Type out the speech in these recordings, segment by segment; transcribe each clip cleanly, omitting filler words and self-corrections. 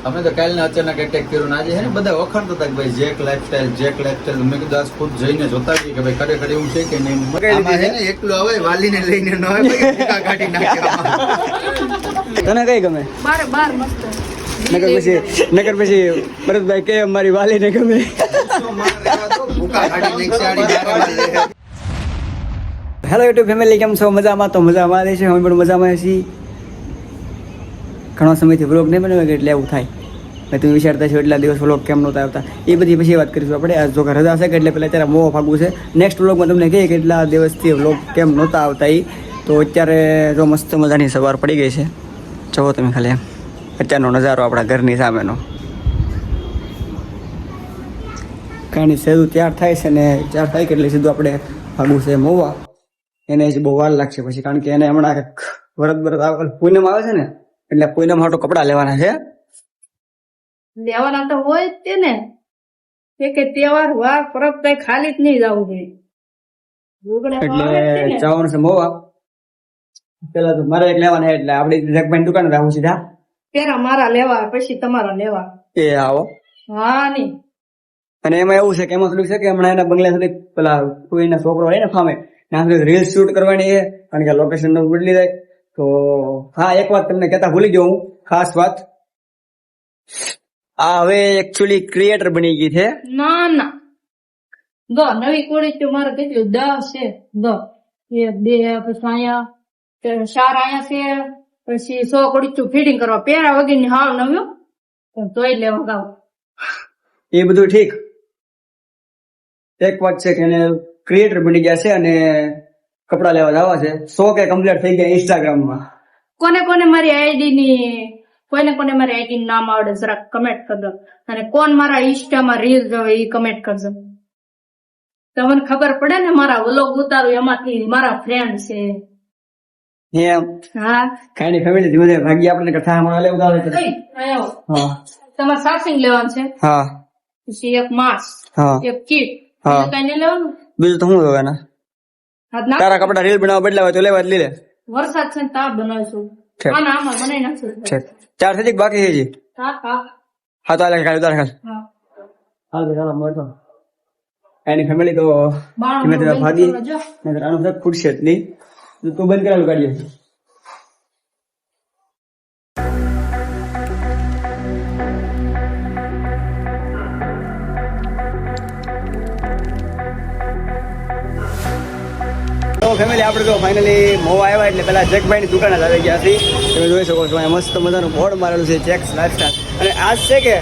અમે તો કાલના અચાનક એટેક કર્યો ને આજે છે ને બધા વખાણતા હતા કે ભાઈ જેક લાઈફસ્ટાઈલ મેં કીધું આજ ખુદ જઈને જોતા જઈએ કે ભાઈ ખરેખર એવું છે કે નહીં. આમાં છે ને એકલું આવે વાલીને લઈને ન આવે ભૂકા કાઢી નાખે. તને કઈ ગમે? બાર મસ્ત. નગર પછી ભરતભાઈ કે અમારી વાલીને ગમે. ભૂકા કાઢી નાખે. હેલો યુટ્યુબ ફેમિલી, કેમ છો? મજામાં? તો મજામાં છે, અમે પણ મજામાં છીએ. ઘણો સમયથી વ્લોગ નહીં બનાવ્યો કે એટલે એવું થાય. તમે વિચારતા છો એટલા દિવસ વ્લોગ કેમ નહોતા આવતા, એ બધી પછી વાત કરીશું આપણે. આજ જો રજા છે કે એટલે પહેલાં અત્યારે મોં ફાગવું છે. નેક્સ્ટ વ્લોગમાં તમને કહીએ કે એટલા દિવસથી વ્લોગ કેમ નહોતા આવતા એ. તો અત્યારે જો મસ્ત મજાની સવાર પડી ગઈ છે. જુઓ તમે ખાલી અત્યારનો નજારો આપણા ઘરની સામેનો. કાંઈ સીધું તૈયાર થાય છે ને તૈયાર થાય કે એટલે સીધું આપણે ફાગવું છે મોવા. એને જ બહુ વાર લાગશે પછી, કારણ કે એને હમણાં વરત પૂનમ આવે છે ને, એટલે પૂનમ માટે કપડા લેવાના છે. લેવાના તો હોય જ તે ને, કે તહેવાર વાર પરબ કઈ ખાલી જ નહીં જવું જોઈએ. એટલે જવાનું છે મોવા. પેલા તો મારે એક લેવાના, એટલે આપડી જગભાઈ દુકાને આવું સીધા. પેલા મારા લેવા, પછી તમારા લેવા. એ આવો. હા નહીં. અને એમાં એવું છે કે એમાં થોડું છે કે હમણાં એના બંગલા સુધી પેલા કોઈના છોકરો હોય ને ફામે, રીલ શૂટ કરવાની છે, કારણ કે લોકેશન બદલી જાય. તો હા, એક વાત તમને કહેતા ભૂલી ગયો હું, ખાસ વાત. આ હવે એકચ્યુઅલી ક્રિએટર બની ગઈ છે. ના નવી કોળી તો મારે કેટલું 10 છે. 10 1 2 પછી અહીંયા 4 અહીંયા છે, પછી 100 કોળી ફીડિંગ કરવા પેરા વગરની હાવ નવ્યો તોય લેવા ગાવ. એ બધું ઠીક. એક વાત છે કે એને ક્રિએટર બની ગયા છે અને કપડા લેવા જવા છે. 100K કમ્પ્લીટ થઈ ગયા ઇન્સ્ટાગ્રામમાં. કોને મારી આઈડી ની કોને મારી આઈડી નું નામ આવડે જરા કમેન્ટ કરજો, અને કોણ મારા ઇન્સ્ટામાં રીલ જોવે એ કમેન્ટ કરજો. તમને ખબર પડે ને મારા વ્લોગ ઉતારું એમાંથી મારા ફ્રેન્ડ છે. એમ? હા, કઈ નહીં ફેમિલી ધીમે ધીમે ભાગી આપણે કથા હમણાં લેવું આવે છે. હા, તમારે સાસિંગ લેવાનું છે. હા, પછી એક માસ, હા, એક કીટ. હા, કઈ નહીં લેવાનું. બીજું તો શું લેવાના? તારા કપડા રીલ બનાવવા બદલાવા તો લેવા જ લીધે. વરસાદ છે ને તાપ બનાવીશું. આમાં બનાવી નાખશું. 4 થી બાકી છે. હા તો હાલ ખાલી હા. ચાલો મળતો. એની ફેમિલી તો ધીમે ધીમે ભાગી. આનું ફૂટશે જ નહીં. તું બંધ કરાવું કાઢીએ. ફેમિલી આપણે તો ફાઇનલી મોવા આવ્યા, એટલે પેલા જેકભાઈ ની દુકાને જ આવી ગયા હતી. તમે જોઈ શકો છો અહીંયા મસ્ત મજાનું બોર્ડ મારેલું છે, જેક્સ લાઈફસ્ટાઈલ. અને આજ છે કે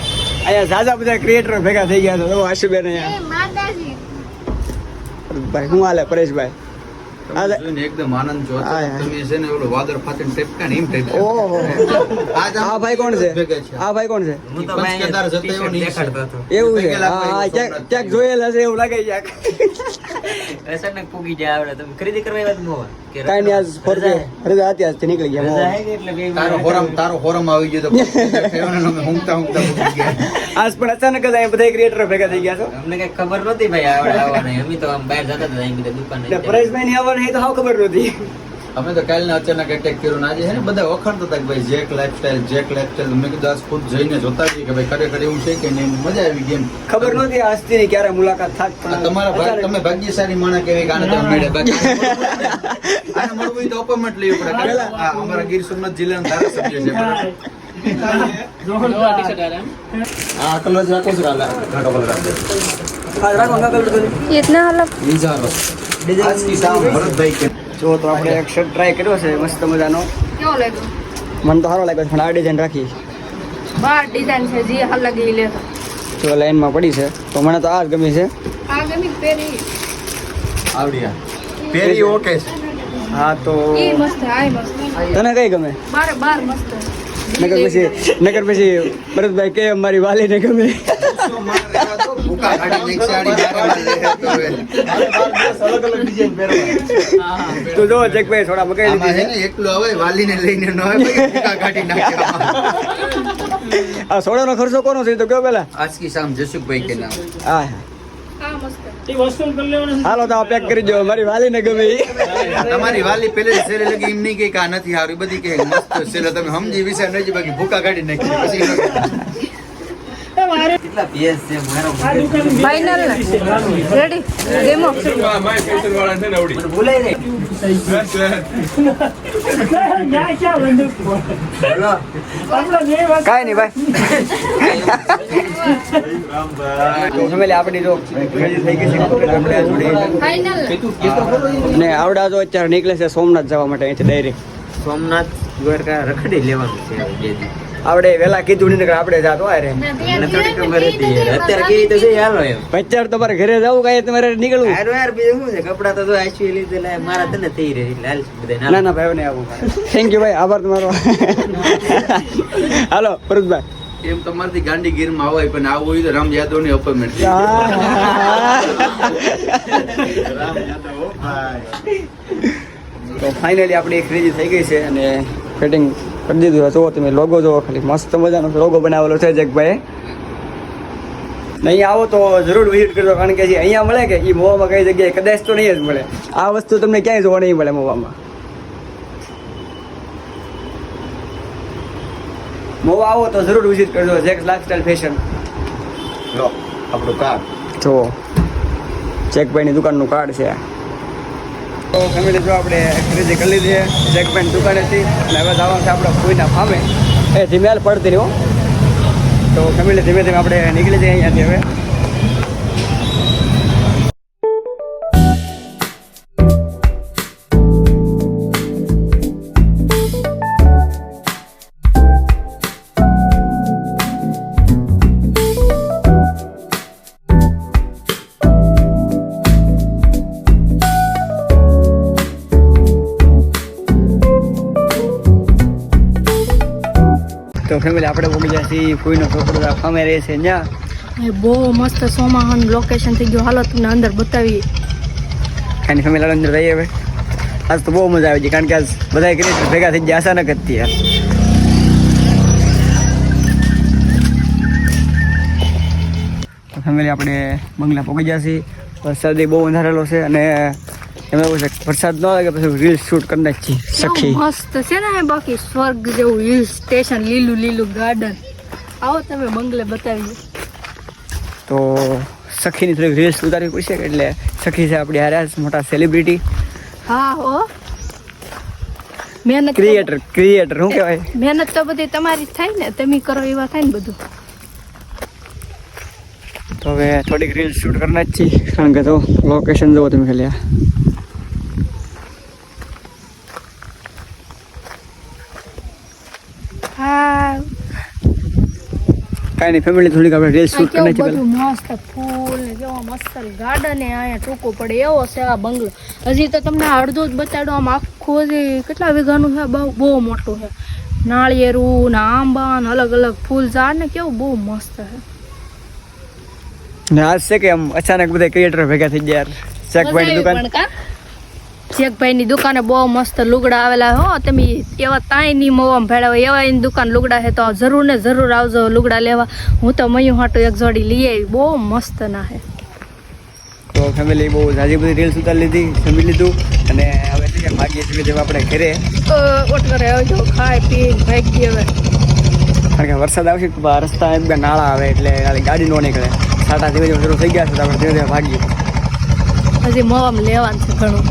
અહીંયા ઝાઝા બધા ક્રિએટરો ભેગા થઈ ગયા છે. આશુબેન અહીંયા ભાઈ શું હાલે? પરેશભાઈ એકદમ આનંદ છો તમે છે ને, ઓલો વાદર ફાતન ટેપ કા એમ ટેપ. ઓહો, આ ભાઈ કોણ છે? આ ભાઈ કોણ છે? હું તો પંચકેદાર જતો એવો નહીં દેખાડતો હતો. એવું છે? હા, ક્યાંક જોયેલા છે એવું લાગે છે. અચાનક પૂગી જાય આવડે. તમે ખરીદી કરવા આવ્યા મોવા કે કાઈ નહીં, આજ ફરજે ફરજે અત્યારે નીકળી ગયા મોવા. એટલે બે તારો હોરમ આવી ગયો તો ફેવને અમે હુંકતા પૂગી ગયા. આજ પણ અચાનક જ અહીંયા બધા ક્રિએટરો ભેગા થઈ ગયા છો. અમને કઈ ખબર નહોતી ભાઈ આવડે આવવાના. અમે તો આમ બહાર જતા હતા અહીં બધા દુકાને. પરેશભાઈ ની આવવાનું તો હાવ ખબર નહોતી. અમે તો કાલના અચાનક એટેક કર્યો ને આજે છે ને બધા વખાણતા હતા કે ભાઈ જેક લાઈફસ્ટાઈલ મેં કીધું આજ ખુદ જઈને જોતા જઈએ કે ભાઈ ખરેખર એવું છે કે નહીં. મજા આવી ગઈ. ખબર નહોતી આજથી ની ક્યારે મુલાકાત થાત. પણ તમારા ભાઈ તમે ભાગ્યશાળી માણસ કેવી ગાને તમે મળે. બાકી આને મળવું હોય તો અપોઇન્ટમેન્ટ લેવું પડે. અમારા ગીર સોમનાથ જિલ્લાના ધારાસભ્ય છે. આ કલર રાખો છો ઘાટો કલર રાખો. આ રાખો ના કલર તો इतना अलग વિચારો આજ કી શામ ભરતભાઈ કે જો તો આપણે એક શર્ટ ટ્રાય કર્યો છે મસ્ત મજાનો. क्यों लेगो મને તો સારો લાગ્યો છે, પણ આ ડિઝાઇન રાખી. बार डिजाइन से जी अलग ही ले જો લાઈનમાં પડી છે તો મને તો આ જ ગમી છે. आगे में पेरी આવડિયા પેરી ઓકે છે. હા તો ये मस्त है, आई मस्त તને કઈ ગમે? बार मस्त है. નગર પછી ભરતભાઈ કે અમારી વાલીને ગમે. ભૂકા કાઢી તું જો જેકભાઈ થોડા મગાઈ લીધી છે. એકલું આવે વાલીને લઈને ન આવે ભૂકા કાઢી નાખે. આ સોડાનો ખર્ચો કોનો છે તો કયો પેલા? આજ કી શામ જસુકભાઈ કે નામ. હા, हाँ मस्त है. હાલો તો પેક કરી દો મારી વાલી ને ગમે ઈ. તમારી વાલી પેલે સેલે લગી એમ નહીં કે આ નથી હારું બધી કે મસ્ત સેલે તમે સમજી વિશે નહીં બાકી ભૂકા કાઢી નાખી પછી કેટલા પીએસ છે મારો ફાઇનલ રેડી ડેમો મને ભૂલાઈ નહીં બોલો કાંઈ નહીં ભાઈ ફેમિલી આપણી જો ready થઈ ગઈ છે આપણે આ જોડે ફાઇનલ અને આવડા જો અત્યારે નીકળે છે સોમનાથ જવા માટે અહીંથી ડાયરેક્ટ સોમનાથ દ્વારકા રખડી લેવાનું છે બે દી. આપણે વેલા કીધું નહીં આપણે જાતો આ રે મને થોડી ખબર હતી યાર. અત્યારે કેવી તો છે હાલો એમ અત્યારે તમારે ઘરે જવું કાંઈ તમારે નીકળવું હારું યાર બીજું શું છે કપડા તો જો આઈસ્યુ લીધેલા મારા તને થઈ રહી એટલે હાલ બધા ના ના ભાઈ નહીં આવું થેન્ક યુ ભાઈ આભાર તમારો હાલો પરુષભાઈ એમ તમારથી ગાંડી ગીરમાં આવાય પણ આવું હોય તો રામ યાદવ ની અપોઇન્ટમેન્ટ તો ફાઇનલી આપણી એક રેડી થઈ ગઈ છે અને ફિટિંગ કરી દીધું છે. જુઓ તમે લોગો જુઓ ખાલી મસ્ત મજાનો લોગો બનાવેલો છે જગભાઈ. ને અહીંયા આવો તો જરૂર વિઝિટ કરજો કારણ કે જે અહીંયા મળે કે એ મોવામાં કઈ જગ્યાએ કદાચ તો નહીં જ મળે. આ વસ્તુ તમને ક્યાંય જોવા નહીં મળે મોવામાં. મોવા આવો તો જરૂર વિઝિટ કરજો જેક્સ લાઇફસ્ટાઇલ ફેશન. લો આપણું કાર્ડ જુઓ જેકભાઈની દુકાનનું કાર્ડ છે. તો ફેમિલી જો આપણે ખરીદી કરી લીધી છે જેકભાઈની દુકાનેથી અને હવે જવાનું છે આપણે કોઈના ફામે એ ધીમેલ પડતી રહ્યો. તો ફેમિલી ધીમે ધીમે આપણે નીકળી જઈએ અહીંયાથી હવે. તો ફેમિલી આપણે પહોંચી ગયા છીએ કોઈનો છોકરો ફામે રહે છે ત્યાં. બહુ મસ્ત સોમાહન લોકેશન થઈ ગયું. હાલો તમને અંદર બતાવીએ. એની ફેમિલી અંદર રહીએ હવે. આજ તો બહુ મજા આવી ગઈ કારણ કે આજ બધા ક્રિએટર ભેગા થઈ ગયા અચાનક જ યાર. તો ફેમિલી આપણે બંગલા પહોંચી ગયા છીએ. વરસાદ બહુ અંધારેલો છે અને એમાં એવું છે વરસાદ ન લાગે પછી રીલ શૂટ કરી નાખી સખી. કેવું મસ્ત છે ને બાકી સ્વર્ગ જેવું હિલ સ્ટેશન લીલું લીલું ગાર્ડન. આવો તમે બંગલે બતાવીએ. તો સખીની થોડીક રીલ્સ ઉતારવી પડશે એટલે સખી છે આપણી હારે મોટા સેલિબ્રિટી હા હો મહેનત ક્રિએટર શું કહેવાય. મહેનત તો બધી તમારી જ થાય ને તમે કરો એવા થાય ને બધું. તો હવે થોડીક રીલ્સ શૂટ કરના જ છીએ કારણ કે તો લોકેશન જુઓ તમે ખાલી. હા કાંઈ નહીં ફેમિલી થોડીક આપણે રીલ્સ શૂટ કેવું કરી બધું મસ્ત ફૂલ ને કેવો મસ્ત ગાર્ડન અહીંયા ટૂંકો પડે એવો છે આ બંગલો. હજી તો તમને અડધો જ બતાડો. આમ આખું હજી કેટલા વીઘાનું છે બહુ મોટું છે. નાળિયેરું ને આંબા ને અલગ અલગ ફૂલ ઝાડ ને કેવું બહુ મસ્ત છે. ને આજ છે કે આમ અચાનક બધા ક્રિએટર ભેગા થઈ ગયા ચેકભાઈની દુકાન. ચેકભાઈની દુકાને બહુ મસ્ત લુગડા આવેલા હો. તમે એવા તાય ની મોવામાં ભેળા હોય એવા એની દુકાન લુગડા છે તો જરૂર ને જરૂર આવજો લુગડા લેવા. હું તો મયું હાટું એક જોડી લઈ આવી. બહુ મસ્ત ના છે. તો ફેમિલી બહુ જાજી બધી રીલ્સ ઉતારી લીધી જમી લીધું અને હવે છે કે ભાગીએ છીએ જેવા આપણે ઘરે ઓટકરે આવજો ખાઈ પી ભાગી હવે. કારણ કે વરસાદ આવશે તો રસ્તા એમ કે નાળા આવે એટલે ગાડી નો નીકળે. સાટા ધીમે ધીમે શરૂ થઈ ગયા છે તો આપણે ધીમે ધીમે ભાગીએ. હજી મોવામાં લેવાનું છે ઘણું.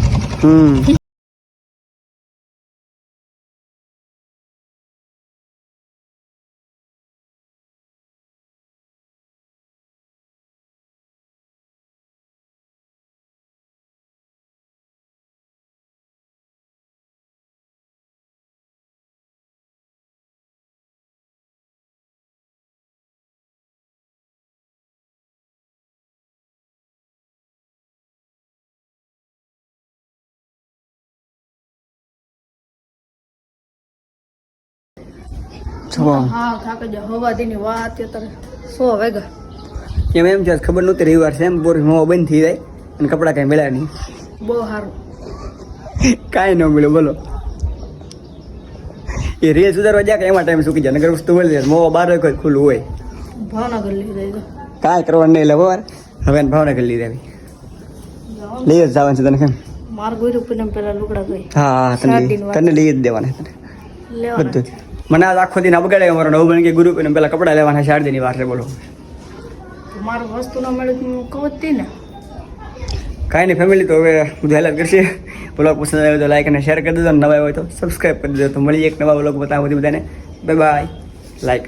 હા થાકી જાવ. હવા દીની વાત અત્યારે 100 વાગ્યા. એમ છે ખબર નહોતી રવિવાર છે એમ પૂરી મોં બંધ થઈ જાય અને કપડાં કાંઈ મળ્યા નહીં. બહુ સારું. કાંઈ ન મળ્યું બોલો. એ રીલ સુધારવા જાય કે એમાં ટાઈમ સુકી જાય નગર વસ્તુ મળી જાય મોં 12 વખત ખુલ્લું હોય. ભાવનગર લઈ જાય. કાંઈ કરવાનું નહીં એટલે બરાબર હવે ભાવનગર લઈ આવી. લઈ જ જવાનું છે તને કેમ માર ગુરુ પૂનમ પેલા લુગડા ગઈ હા હા તને લઈ જ દેવાના તને લેવાના બધું મને આજ આખો દિન બગાડે અમારો નવું બની કે ગુરુ પૂનમ પેલા કપડા લેવાના 4 દિનની વાર છે બોલો તો મારું વસ્તુ ન મળે તો હું કહું જ તી ને કાંઈ નહીં ફેમિલી તો હવે બધું હેલ્પ કરશે બ્લોગ પસંદ આવ્યો તો લાઈક અને શેર કરી દેજો નવા હોય તો સબસ્ક્રાઈબ કરી દેજો તો મળી એક નવા બ્લોગ બતાવો બધાને બાય બાય લાઈક